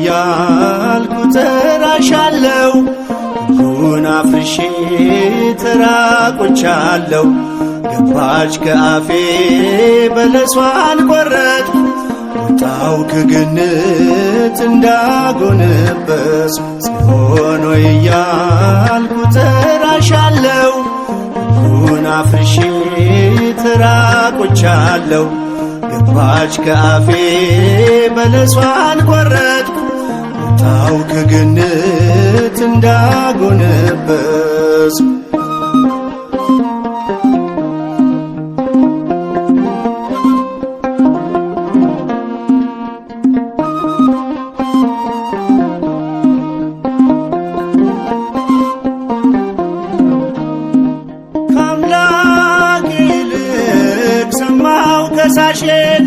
እያልኩ ጠራሻለሁ። ሕጉን አፍርሼ ተራቆቻለሁ። ገባች ከአፌ በለሷን ቆረጥኩ። ወጣው ከገነት እንዳጎነበስ ጽዮን ሆይ እያልኩ ጠራሻለሁ። ሕጉን አፍርሼ ተራቆቻለሁ። ገባች ከአፌ በለሷን ቆረጥኩ። ወጣው ከገነት እንዳጎነበስ ከሳሼን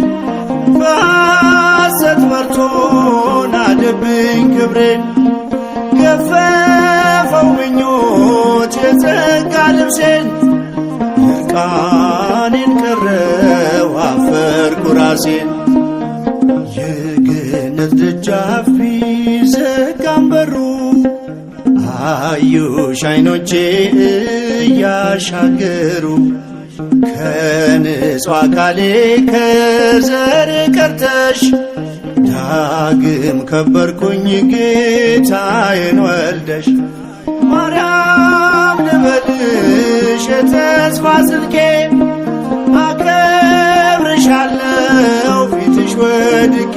በሐሰት መርቶ ናደብኝ ክብሬን። ገፈፈው ምኞት የጸጋ ልብሴን። ዕርቃኔን ቀረው አፈርኩ ራሴን። የገነት ደጃፍ ቢዘጋም በሩ አዩሽ ዓይኖቼ እያሻገሩ። ከንጹሕ አካሌ ከዘሬ ቀርተሽ ዳግም ከበርኩኝ ጌታዬን ወልደሽ። ማርያም ልበልሽ የተስፋ ስልኬ አከብርሻለሁ ፊትሽ ወድቄ።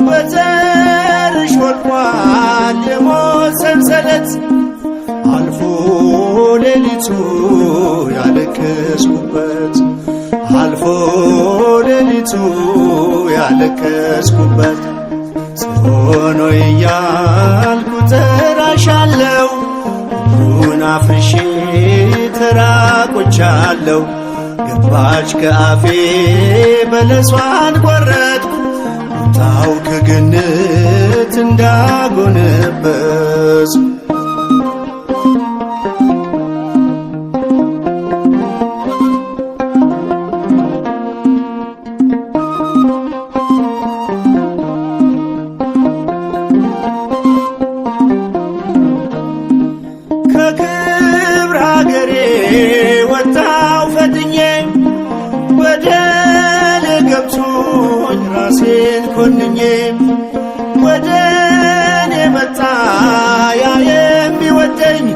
በዘርሽ ወድቋል የሞት ሰንሰለት አልፎ ሌሊቱ ያለቀስኩበት አልፎ ሌሊቱ ያለቀስኩበት። ጽዮን ሆይ እያልኩ ጠራሻለሁ። ሕጉን አፍርሼ ተራቆቻለሁ። ገባች ከአፌ በለሷን ቆረጥኩ። ወጣው ከገነት እንዳጎነበስ ከክብር ሀገሬ ወጣው ፈጥኜ። በደል ገብቶኝ ራሴን ኮንኜ። ወደ እኔ መጣ ያ የሚወደኝ።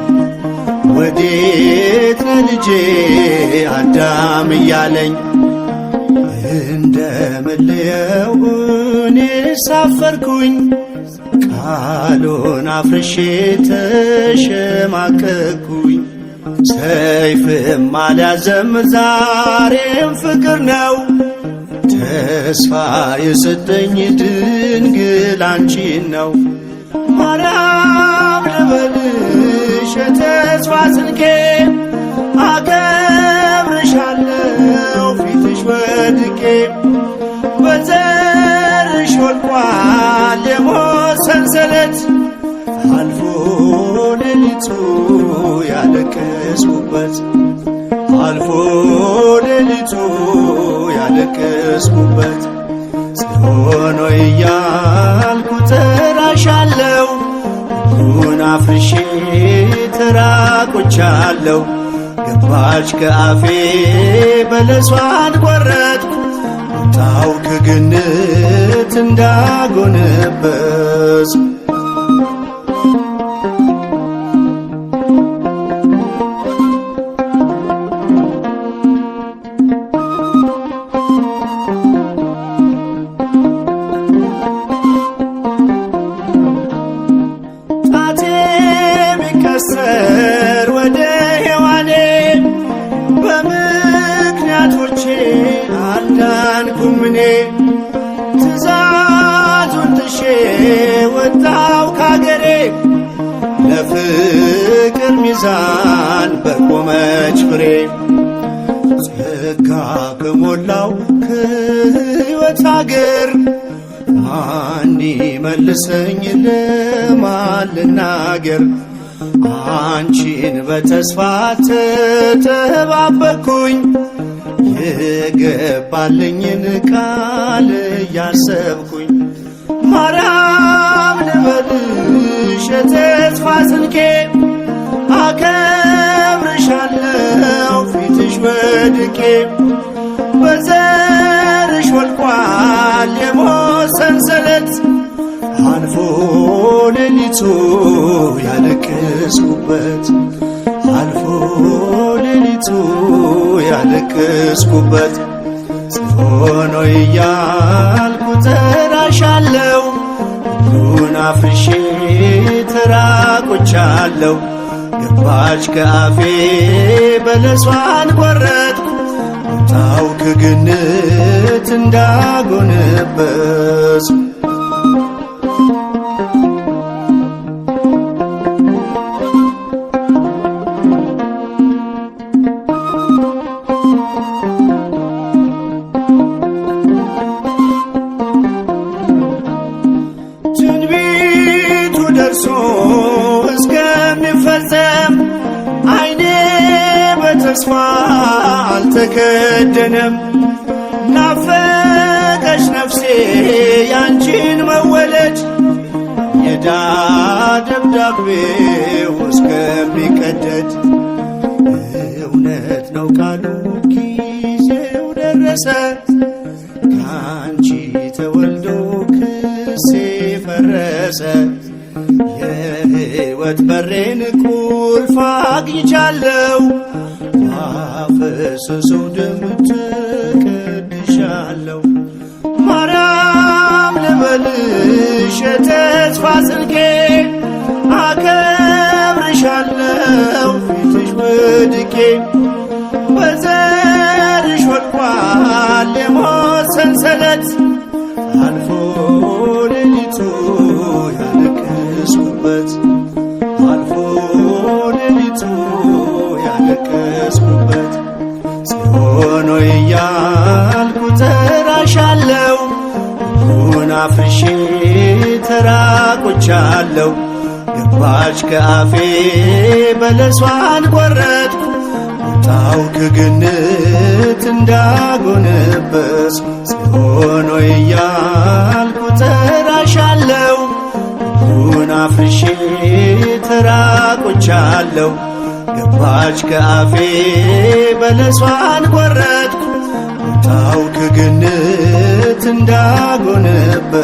ወዴት ነህ ልጄ አዳም እያለኝ። እንደምለየው እኔ ሳፈርኩኝ። ቃሉን አፍርሼ ተሸማቀቅኩኝ። ሰይፍም አልያዘም ዛሬም ፍቅር ነው። ተስፋ የሰጠኝ ድንግል አንቺን ነው። ማርያም ልበልሽ የተስፋ ስንቄ። አከብርሻለሁ ፊትሽ ወድቄ። በዘርሽ ወድቋል የሞት ሰንሰለት አልፎ ሌሊቱ ያለቀስኩበት አልፎ ሌሊቱ ያለቀስኩበት። ጽዮን ሆይ እያልኩ ጠራሻለሁ። ሕጉን አፍርሼ ተራቆቻለሁ። ገባች ከአፌ በለሷን ቆረጥኩ። ወጣው ከገነት እንዳጎነበስ ጣቴ ቢቀሰር ወደ ሔዋኔ በምክንያቶቼ አልዳንኩም እኔ። ትእዛዙን ጥሼ ወጣው ካገሬ። ለፍቅር ሚዛን በቆመች ፍሬ። ጸጋ ከሞላው ከሕይወት አገር ማን ይመልሰኝ ለማን ልናገር? አንቺን በተስፋ ተጠባበቅኩኝ። የገባልኝን ቃል እያሰብኩኝ ማርያም የተስፋ ስንቄ አከብርሻለሁ ፊትሽ ወድቄ በዘርሽ ወድቋል የሞት ሰንሰለት አልፎ ሌሊቱ ያለቀስኩበት አልፎ ሌሊቱ ያለቀስኩበት ጽዮን ሆይ እያልኩ እጠራሻለሁ ሁሉን አፍርሼ ተራቆቻለሁ ገባች ከአፌ በለሷን ቆረጥኩ ወጣው ከገነት እንዳጎነበስ ትንቢቱ ደርሶ እስከሚፈጸም ዓይኔ በተስፋ አልተከደነም ናፈቀች ነፍሴ ያንቺን መወለድ የዕዳ ደብዳቤው እስከሚቀደድ እውነት ነው ቃሉ ጊዜው ደረሰ ከአንቺ ተወልዶ ክሴ ፈረሰ የሕይወት በሬን ቁልፍ አግኝቻለሁ ባፈሰሰው ደም ተቀድሻለሁ ማርያም ልበልሽ የተስፋ ስንቄ አከብርሻለሁ ፊትሽ ወድቄ በዘርሽ ወድቋል የሞት ሰንሰለት አልፎ ሌሊቱ ያለቀስኩበት አልፎ ሌሊቱ ያለቀስኩበት ጽዮን ሆይ እያልኩ እጠራሻለሁ ሁሉን አፍርሼ ተራቆቻለሁ ገባች ከአፌ በለሷን ቆረጥኩ ወጣው ከገነት እንዳጎነበስ ጽዮን ሆይ እያልኩ እጠራሻለሁ ሁሉን አፍርሼ ተራቆቻለሁ ገባች ከአፌ በለሷን ቆረጥኩ ወጣው ከገነት እንዳጎነበስ